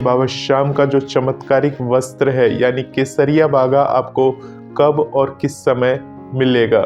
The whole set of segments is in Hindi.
बाबा श्याम का जो चमत्कारिक वस्त्र है यानी केसरिया बागा आपको कब और किस समय मिलेगा।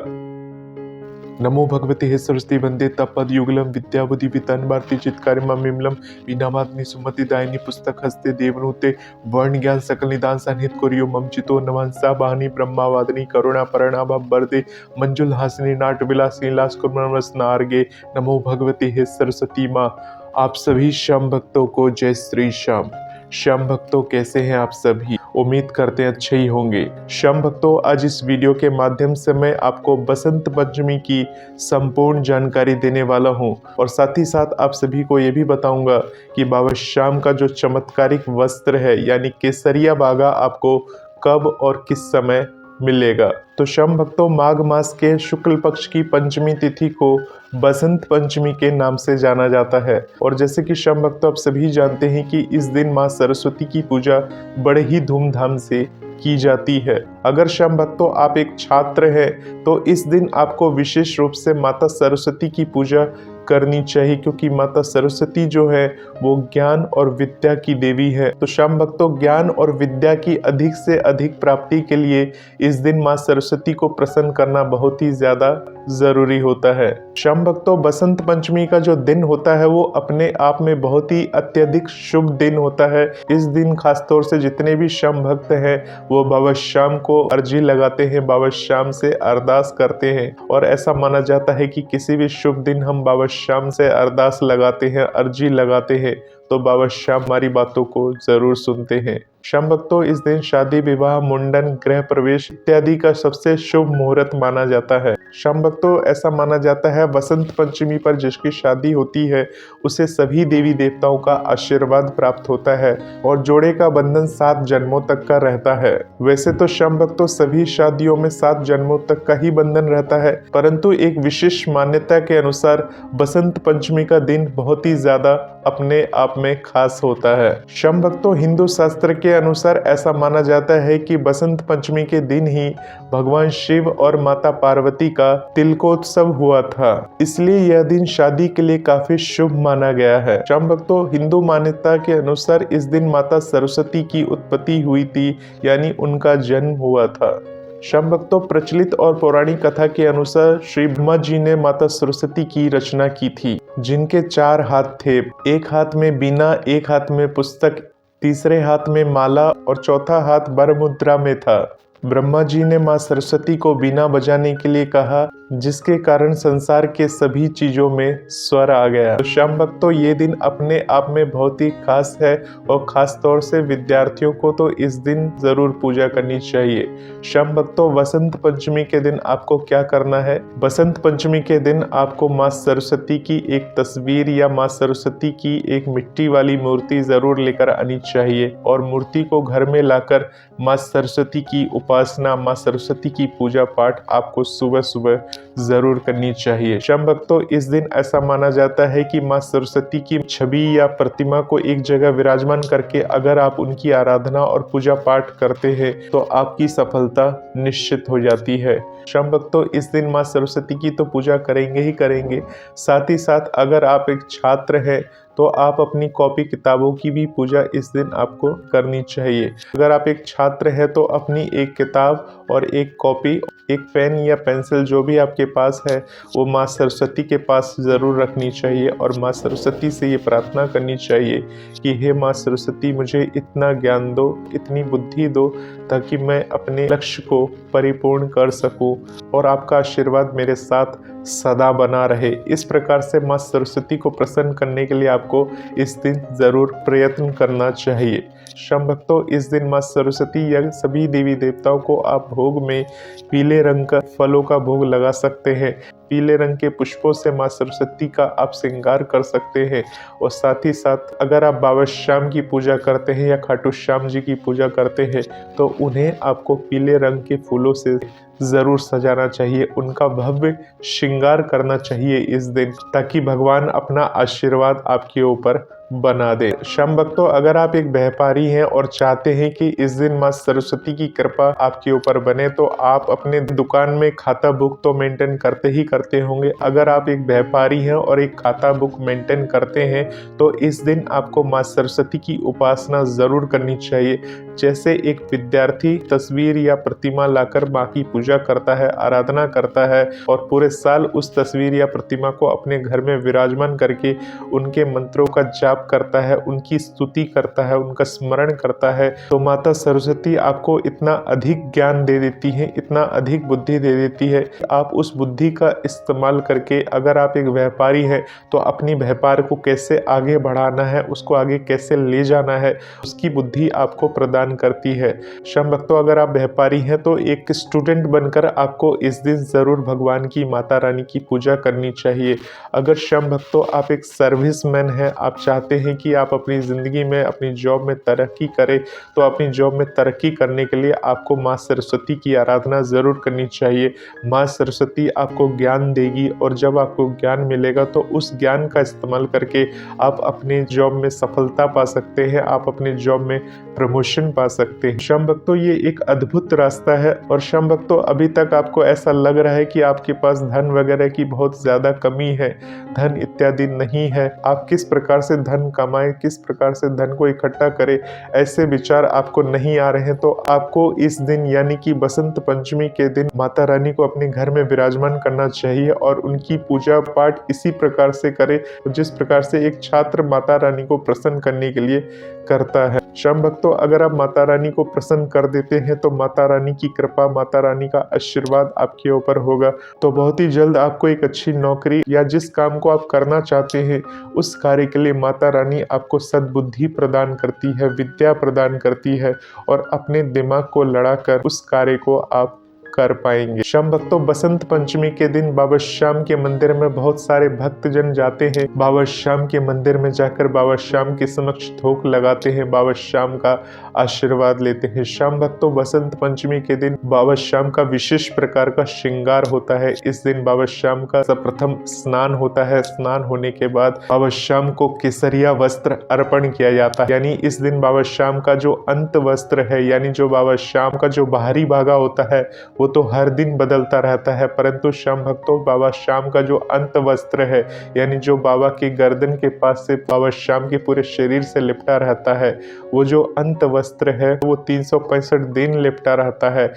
नमो भगवते हे सरस्वती वंदे तपद युगलम विद्या बुद्धि वितान भारती चित्कारिमा मिमलम विनामात्नि सुमति दायिनी पुस्तक हस्ते देवनुते वर्ण ज्ञान सकल निदान सन्निहित कुरियो ममचितो नमंसा बानी ब्रह्मावादिनी करुणा परणा भवरदे मंजुल हासिनी नाट विलासिनी लास कुर्मस नारगे। नमो भगवते हे सरस्वती माँ। आप सभी श्याम भक्तों को जय श्री श्याम। श्याम भक्तों कैसे हैं आप सभी? उम्मीद करते हैं अच्छे ही होंगे। श्याम भक्तों, आज इस वीडियो के माध्यम से मैं आपको बसंत पंचमी की संपूर्ण जानकारी देने वाला हूं और साथ ही साथ आप सभी को ये भी बताऊंगा कि बाबा श्याम का जो चमत्कारिक वस्त्र है यानी केसरिया बागा आपको कब और किस समय मिलेगा। तो श्याम भक्तों, माघ मास के शुक्ल पक्ष की पंचमी तिथि को बसंत पंचमी के नाम से जाना जाता है और जैसे कि श्याम भक्तों आप सभी जानते हैं कि इस दिन माँ सरस्वती की पूजा बड़े ही धूमधाम से की जाती है। अगर श्याम भक्तों आप एक छात्र हैं तो इस दिन आपको विशेष रूप से माता सरस्वती की पूजा करनी चाहिए क्योंकि माता सरस्वती जो है वो ज्ञान और विद्या की देवी है। तो श्याम भक्तों, ज्ञान और विद्या की अधिक से अधिक प्राप्ति के लिए इस दिन माँ सरस्वती को प्रसन्न करना बहुत ही ज्यादा जरूरी होता है। श्याम भक्तों, बसंत पंचमी का जो दिन होता है वो अपने आप में बहुत ही अत्यधिक शुभ दिन होता है। इस दिन खासतौर से जितने भी श्याम भक्त हैं वो बाबा श्याम को अर्जी लगाते हैं, बाबा श्याम से अरदास करते हैं और ऐसा माना जाता है कि किसी भी शुभ दिन हम बाबा श्याम से अरदास लगाते हैं, अर्जी लगाते हैं तो बाबा श्याम हमारी बातों को जरूर सुनते हैं। श्याम भक्तों, इस दिन शादी विवाह मुंडन गृह प्रवेश इत्यादि का सबसे शुभ मुहूर्त माना जाता है। श्याम भक्तों, ऐसा माना जाता है बसंत पंचमी पर जिसकी शादी होती है उसे सभी देवी देवताओं का आशीर्वाद प्राप्त होता है और जोड़े का बंधन 7 जन्मों तक का रहता है। वैसे तो श्याम भक्तों सभी शादियों में 7 जन्मों तक का ही बंधन रहता है, परंतु एक विशेष मान्यता के अनुसार बसंत पंचमी का दिन बहुत ही ज्यादा अपने आप में खास होता है। श्याम भक्तों, हिंदू शास्त्र के अनुसार ऐसा माना जाता है कि बसंत पंचमी के दिन ही भगवान शिव और माता पार्वती का तिलकोत्सव हुआ था, इसलिए यह दिन शादी के लिए काफी शुभ माना गया है। श्याम भक्तों, हिंदू मान्यता के अनुसार इस दिन माता सरस्वती की उत्पत्ति हुई थी यानी उनका जन्म हुआ था। श्याम भक्तों, प्रचलित और पौराणिक कथा के अनुसार श्री ब्रह्मा जी ने माता सरस्वती की रचना की थी जिनके 4 हाथ थे। एक हाथ में बीना, एक हाथ में पुस्तक, तीसरे हाथ में माला और चौथा हाथ वर मुद्रा में था। ब्रह्मा जी ने माँ सरस्वती को बीना बजाने के लिए कहा जिसके कारण संसार के सभी चीजों में स्वर आ गया। तो श्याम भक्तों, ये दिन अपने आप में बहुत ही खास है और खास तौर से विद्यार्थियों को तो इस दिन जरूर पूजा करनी चाहिए। श्याम भक्तों, बसंत पंचमी के दिन आपको क्या करना है? बसंत पंचमी के दिन आपको माँ सरस्वती की एक तस्वीर या माँ सरस्वती की एक मिट्टी वाली मूर्ति जरूर लेकर आनी चाहिए और मूर्ति को घर में लाकर माँ सरस्वती की उपासना, माँ सरस्वती की पूजा पाठ आपको सुबह सुबह जरूर करनी चाहिए। श्याम भक्तों, इस दिन ऐसा माना जाता है कि माँ सरस्वती की छवि या प्रतिमा को एक जगह विराजमान करके अगर आप उनकी आराधना और पूजा पाठ करते हैं तो आपकी सफलता निश्चित हो जाती है। श्याम भक्तों, इस दिन माँ सरस्वती की तो पूजा करेंगे ही करेंगे, साथ ही साथ अगर आप एक छात्र हैं तो आप अपनी कॉपी किताबों की भी पूजा इस दिन आपको करनी चाहिए। अगर आप एक छात्र हैं तो अपनी एक किताब और एक कॉपी, एक पेन या पेंसिल जो भी आपके पास है वो माँ सरस्वती के पास ज़रूर रखनी चाहिए और माँ सरस्वती से ये प्रार्थना करनी चाहिए कि हे माँ सरस्वती, मुझे इतना ज्ञान दो, इतनी बुद्धि दो ताकि मैं अपने लक्ष्य को परिपूर्ण कर सकूं और आपका आशीर्वाद मेरे साथ सदा बना रहे। इस प्रकार से माँ सरस्वती को प्रसन्न करने के लिए आपको इस दिन जरूर प्रयत्न करना चाहिए। श्याम भक्तों, इस दिन माँ सरस्वती या सभी देवी देवताओं को आप भोग में पीले रंग का फलों का भोग लगा सकते हैं। पीले रंग के पुष्पों से माँ सरस्वती का आप श्रृंगार कर सकते हैं और साथ ही साथ अगर आप बाबा श्याम की पूजा करते हैं या खाटू श्याम जी की पूजा करते हैं तो उन्हें आपको पीले रंग के फूलों से जरूर सजाना चाहिए, उनका भव्य श्रृंगार करना चाहिए इस दिन, ताकि भगवान अपना आशीर्वाद आपके ऊपर बना दे। श्याम भक्तों, अगर आप एक व्यापारी हैं और चाहते हैं कि इस दिन माँ सरस्वती की कृपा आपके ऊपर बने, तो आप अपने दुकान में खाता बुक तो मेंटेन करते ही करते होंगे। अगर आप एक व्यापारी हैं और एक खाता बुक मेंटेन करते हैं तो इस दिन आपको माँ सरस्वती की उपासना जरूर करनी चाहिए। जैसे एक विद्यार्थी तस्वीर या प्रतिमा लाकर माँ की पूजा करता है, आराधना करता है और पूरे साल उस तस्वीर या प्रतिमा को अपने घर में विराजमान करके उनके मंत्रों का जाप करता है, उनकी स्तुति करता है, उनका स्मरण करता है, तो माता सरस्वती आपको इतना अधिक ज्ञान दे देती है, इतना अधिक बुद्धि दे देती है। आप उस बुद्धि का इस्तेमाल करके, अगर आप एक व्यापारी हैं तो अपनी व्यापार को कैसे आगे बढ़ाना है, उसको आगे कैसे ले जाना है, उसकी बुद्धि आपको प्रदान करती है। श्याम भक्तों, अगर आप व्यापारी हैं तो एक स्टूडेंट बनकर आपको इस दिन जरूर भगवान की माता रानी की पूजा करनी चाहिए। अगर श्याम भक्तों आप एक सर्विसमैन हैं, आप चाहते हैं कि आप अपनी ज़िंदगी में अपनी जॉब में तरक्की करें, तो अपनी जॉब में तरक्की करने के लिए आपको माँ सरस्वती की आराधना ज़रूर करनी चाहिए। माँ सरस्वती आपको ज्ञान देगी और जब आपको ज्ञान मिलेगा तो उस ज्ञान का इस्तेमाल करके आप अपने जॉब में सफलता पा सकते हैं, आप अपने जॉब में प्रमोशन पा सकते हैं। श्याम भक्तों, ये एक अद्भुत रास्ता है। और श्याम भक्तों, अभी तक आपको ऐसा लग रहा है कि आपके पास धन वगैरह की बहुत ज़्यादा कमी है, धन इत्यादि नहीं है, आप किस प्रकार से धन कमाएं, किस प्रकार से धन को इकट्ठा करें, ऐसे विचार आपको नहीं आ रहे हैं, तो आपको इस दिन यानी कि बसंत पंचमी के दिन माता रानी को अपने घर में विराजमान करना चाहिए और उनकी पूजा पाठ इसी प्रकार से करें जिस प्रकार से एक छात्र माता रानी को प्रसन्न करने के लिए करता है। श्याम भक्तों, अगर आप माता रानी को प्रसन्न कर देते हैं तो माता रानी की कृपा, माता रानी का आशीर्वाद आपके ऊपर होगा, तो बहुत ही जल्द आपको एक अच्छी नौकरी या जिस काम को आप करना चाहते हैं उस कार्य के लिए माता रानी आपको सद्बुद्धि प्रदान करती है, विद्या प्रदान करती है और अपने दिमाग को लड़ाकर उस कार्य को आप कर पाएंगे। श्याम भक्तों, बसंत पंचमी के दिन बाबा श्याम के मंदिर में बहुत सारे भक्तजन जाते हैं, बाबा श्याम के मंदिर में जाकर बाबा श्याम के समक्ष थोक लगाते हैं, बाबा श्याम का आशीर्वाद लेते हैं। श्याम भक्तों, बसंत पंचमी के दिन बाबा श्याम का विशेष प्रकार का श्रृंगार होता है। इस दिन बाबा श्याम का सर्वप्रथम स्नान होता है। स्नान होने के बाद बाबा श्याम को केसरिया वस्त्र अर्पण किया जाता है, यानी इस दिन बाबा श्याम का जो अंत वस्त्र है, यानी जो बाबा श्याम का जो बाहरी भागा होता है वो तो हर दिन बदलता रहता है, परंतु श्याम भक्तों बाबा श्याम का जो अंत वस्त्र है, यानी जो बाबा की गर्दन के पास से बाबा श्याम के पूरे शरीर से लिपटा रहता है, वो जो अंत वस्त्र है वो 365 दिन लिपटा रहता है।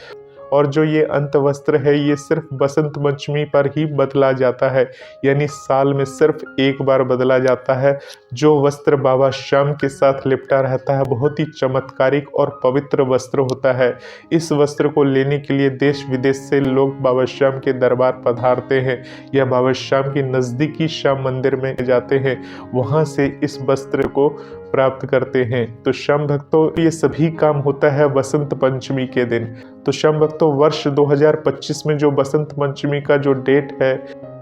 और जो ये अंत वस्त्र है ये सिर्फ बसंत पंचमी पर ही बदला जाता है, यानी साल में सिर्फ एक बार बदला जाता है। जो वस्त्र बाबा श्याम के साथ लिपटा रहता है बहुत ही चमत्कारिक और पवित्र वस्त्र होता है। इस वस्त्र को लेने के लिए देश विदेश से लोग बाबा श्याम के दरबार पधारते हैं या बाबा श्याम के नज़दीकी श्याम मंदिर में जाते हैं, वहाँ से इस वस्त्र को प्राप्त करते हैं। तो श्याम भक्तों, ये सभी काम होता है बसंत पंचमी के दिन। तो श्याम भक्तों, वर्ष 2025 में जो बसंत पंचमी का जो डेट है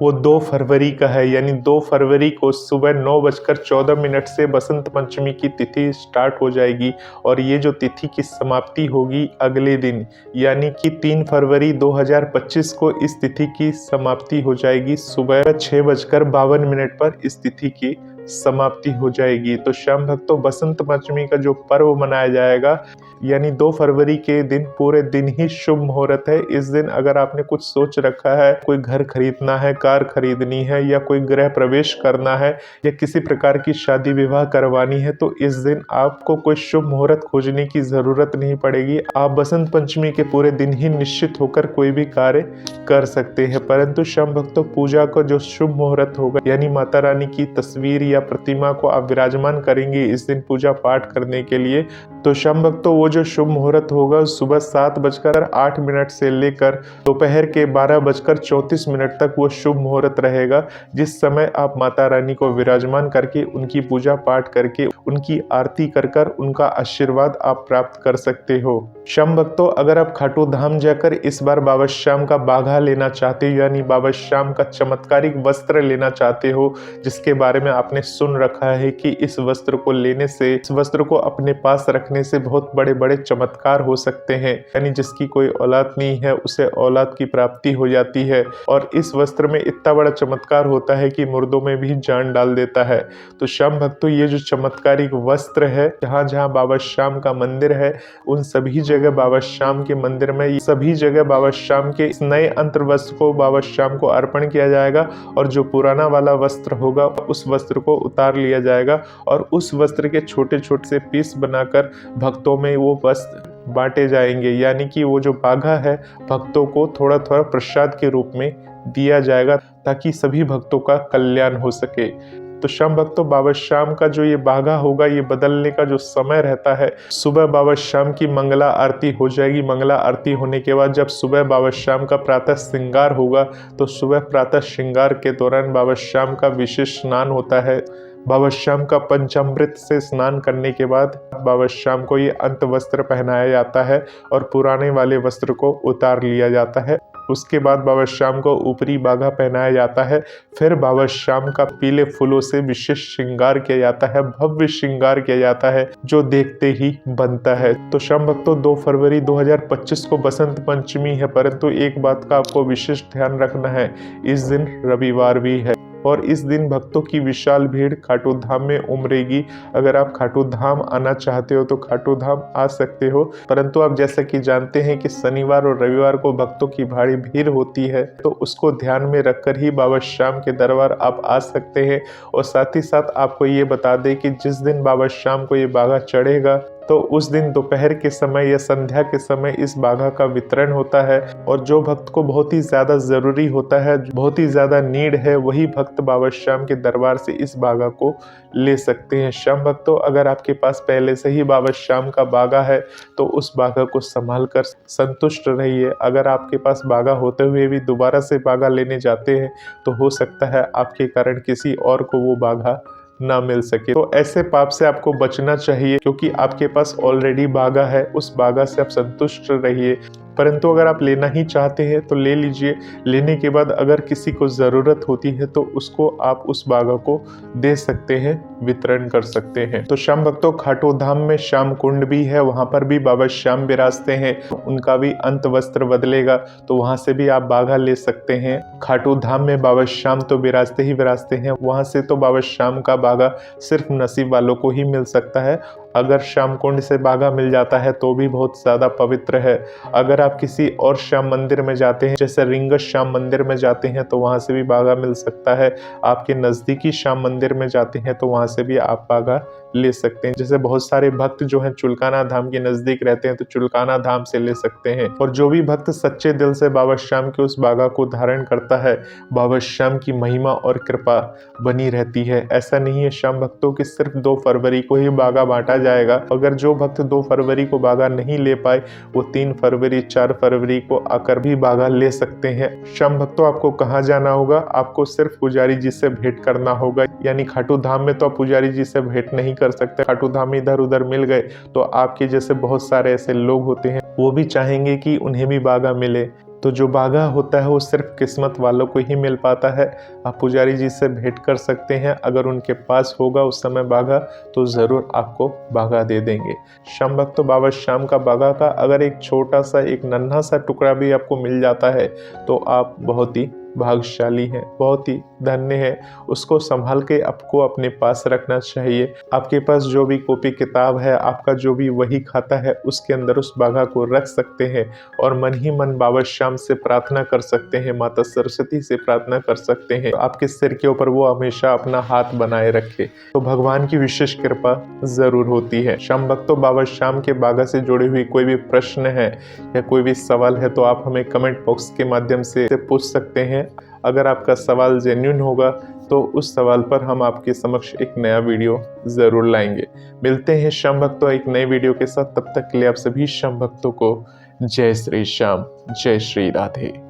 वो 2 फरवरी का है, यानी 2 फरवरी को सुबह 9:14 से बसंत पंचमी की तिथि स्टार्ट हो जाएगी और ये जो तिथि की समाप्ति होगी अगले दिन, यानी कि 3 फरवरी 2025 को इस तिथि की समाप्ति हो जाएगी। सुबह 6:52 पर इस तिथि की समाप्ति हो जाएगी। तो श्याम भक्तों, बसंत पंचमी का जो पर्व मनाया जाएगा, यानी 2 फरवरी के दिन पूरे दिन ही शुभ मुहूर्त है। इस दिन अगर आपने कुछ सोच रखा है, कोई घर खरीदना है, कार खरीदनी है या कोई गृह प्रवेश करना है या किसी प्रकार की शादी विवाह करवानी है, तो इस दिन आपको कोई शुभ मुहूर्त खोजने की जरूरत नहीं पड़ेगी। आप बसंत पंचमी के पूरे दिन ही निश्चित होकर कोई भी कार्य कर सकते हैं। परंतु श्याम भक्तों, पूजा का जो शुभ मुहूर्त होगा, यानी माता रानी की तस्वीर या प्रतिमा को आप विराजमान करेंगे इस दिन पूजा पाठ करने के लिए, तो श्याम भक्तों वो जो शुभ मुहूर्त होगा सुबह 7:08 से लेकर दोपहर के 12:34 तक वो शुभ मुहूर्त रहेगा, जिस समय आप माता रानी को विराजमान करके उनकी पूजा पाठ करके उनकी आरती कर उनका आशीर्वाद आप प्राप्त कर सकते हो। श्याम भक्तों, अगर आप खाटू धाम जाकर इस बार बाबा श्याम का बाघा लेना चाहते हो, यानी बाबा श्याम का चमत्कारिक वस्त्र लेना चाहते हो, जिसके बारे में आपने सुन रखा है कि इस वस्त्र को लेने से, इस वस्त्र को अपने पास रखने रखने से बहुत बड़े बड़े चमत्कार हो सकते हैं, यानी जिसकी कोई औलाद नहीं है उसे औलाद की प्राप्ति हो जाती है। और इस वस्त्र में इतना बड़ा चमत्कार होता है कि मुर्दों में भी जान डाल देता है। तो श्याम भक्तों, ये जो चमत्कारिक वस्त्र है, जहाँ जहाँ बाबा श्याम का मंदिर है उन सभी जगह बाबा श्याम के मंदिर में सभी जगह बाबा श्याम के इस नए अंतर वस्त्र को बाबा श्याम को अर्पण किया जाएगा, और जो पुराना वाला वस्त्र होगा उस वस्त्र को उतार लिया जाएगा और उस वस्त्र के छोटे छोटे से पीस बनाकर भक्तों में वो वस्त्र बांटे जाएंगे। यानी कि वो जो बाघा है भक्तों को थोड़ा थोड़ा प्रसाद के रूप में दिया जाएगा, ताकि सभी भक्तों का कल्याण हो सके। तो श्याम भक्तों, बाबा श्याम का जो ये बाघा होगा, ये बदलने का जो समय रहता है, सुबह बाबा श्याम की मंगला आरती हो जाएगी। मंगला आरती होने के बाद जब सुबह बाबा श्याम का प्रातः श्रृंगार होगा, तो सुबह प्रातः श्रृंगार के दौरान बाबा श्याम का विशेष स्नान होता है। बाबा श्याम का पंचामृत से स्नान करने के बाद बाबा श्याम को ये अंत वस्त्र पहनाया जाता है और पुराने वाले वस्त्र को उतार लिया जाता है। उसके बाद बाबा श्याम को ऊपरी बाघा पहनाया जाता है। फिर बाबा श्याम का पीले फूलों से विशेष श्रृंगार किया जाता है, भव्य श्रृंगार किया जाता है, जो देखते ही बनता है। तो श्याम भक्तों, 2 फरवरी 2025 को बसंत पंचमी है, परंतु एक बात का आपको विशेष ध्यान रखना है, इस दिन रविवार भी है और इस दिन भक्तों की विशाल भीड़ खाटू धाम में उमड़ेगी। अगर आप खाटू धाम आना चाहते हो तो खाटू धाम आ सकते हो, परंतु आप जैसा कि जानते हैं कि शनिवार और रविवार को भक्तों की भारी भीड़ होती है, तो उसको ध्यान में रखकर ही बाबा श्याम के दरबार आप आ सकते हैं। और साथ ही साथ आपको ये बता दें कि जिस दिन बाबा श्याम को ये बाघा चढ़ेगा, तो उस दिन दोपहर के समय या संध्या के समय इस बाघा का वितरण होता है। और जो भक्त को बहुत ही ज़्यादा ज़रूरी होता है, बहुत ही ज़्यादा नीड है, वही भक्त बाबा श्याम के दरबार से इस बाघा को ले सकते हैं। श्याम भक्तों, अगर आपके पास पहले से ही बाबा श्याम का बाघा है तो उस बाघा को संभाल कर संतुष्ट रहिए। अगर आपके पास बाघा होते हुए भी दोबारा से बाघा लेने जाते हैं तो हो सकता है आपके कारण किसी और को वो बाघा ना मिल सके। तो ऐसे पाप से आपको बचना चाहिए, क्योंकि आपके पास ऑलरेडी बाघा है, उस बाघा से आप संतुष्ट रहिए। परंतु अगर आप लेना ही चाहते हैं तो ले लीजिए। लेने के बाद अगर किसी को ज़रूरत होती है तो उसको आप उस बाघा को दे सकते हैं, वितरण कर सकते हैं। तो श्याम भक्तों, खाटू धाम में श्याम कुंड भी है, वहाँ पर भी बाबा श्याम विराजते हैं, उनका भी अंत वस्त्र बदलेगा, तो वहाँ से भी आप बाघा ले सकते हैं। खाटू धाम में बाबा श्याम तो विराजते ही विराजते हैं, वहाँ से तो बाबा श्याम का बाघा सिर्फ नसीब वालों को ही मिल सकता है। अगर श्याम कुंड से बाघा मिल जाता है तो भी बहुत ज़्यादा पवित्र है। अगर आप किसी और श्याम मंदिर में जाते हैं, जैसे रिंगस श्याम मंदिर में जाते हैं, तो वहाँ से भी बाघा मिल सकता है। आपके नज़दीकी श्याम मंदिर में जाते हैं तो वहाँ से भी आप बाघा ले सकते हैं। जैसे बहुत सारे भक्त जो हैं चुलकाना धाम के नज़दीक रहते हैं तो चुलकाना धाम से ले सकते हैं। और जो भी भक्त सच्चे दिल से बाबा श्याम के उस बाघा को धारण करता है, बाबा श्याम की महिमा और कृपा बनी रहती है। ऐसा नहीं है श्याम भक्तों कि सिर्फ 2 फरवरी को ही बाघा बांटा जाएगा। अगर जो भक्त 2 फरवरी को बाघा नहीं ले पाए, वो 3 फरवरी 4 फरवरी को आकर भी बाघा ले सकते हैं। श्याम भक्तों, आपको कहाँ जाना होगा? आपको सिर्फ पुजारी जी से भेंट करना होगा। यानी खाटू धाम में तो आप पुजारी जी से भेंट नहीं कर सकते। खाटू धाम इधर उधर मिल गए तो आपके जैसे बहुत सारे ऐसे लोग होते हैं, वो भी चाहेंगे कि उन्हें भी बाघा मिले। तो जो बाघा होता है वो सिर्फ किस्मत वालों को ही मिल पाता है। आप पुजारी जी से भेंट कर सकते हैं। अगर उनके पास होगा उस समय बाघा तो ज़रूर आपको बाघा दे देंगे। श्याम भक्तों, बाबा श्याम का बाघा का अगर एक छोटा सा, एक नन्हा सा टुकड़ा भी आपको मिल जाता है तो आप बहुत ही भाग्यशाली हैं, बहुत ही धन्य हैं। उसको संभाल के आपको अपने पास रखना चाहिए। आपके पास जो भी कॉपी किताब है, आपका जो भी वही खाता है, उसके अंदर उस बाघा को रख सकते हैं और मन ही मन बाबा श्याम से प्रार्थना कर सकते हैं, माता सरस्वती से प्रार्थना कर सकते हैं आपके सिर के ऊपर वो हमेशा अपना हाथ बनाए रखे, तो भगवान की विशेष कृपा जरूर होती है। श्याम भक्तों, बाबा श्याम के बाघा से जुड़ी हुई कोई भी प्रश्न है या कोई भी सवाल है तो आप हमें कमेंट बॉक्स के माध्यम से पूछ सकते हैं। अगर आपका सवाल जेन्युइन होगा तो उस सवाल पर हम आपके समक्ष एक नया वीडियो जरूर लाएंगे। मिलते हैं श्याम भक्तों एक नए वीडियो के साथ। तब तक के लिए आप सभी श्याम भक्तों को जय श्री श्याम, जय श्री राधे।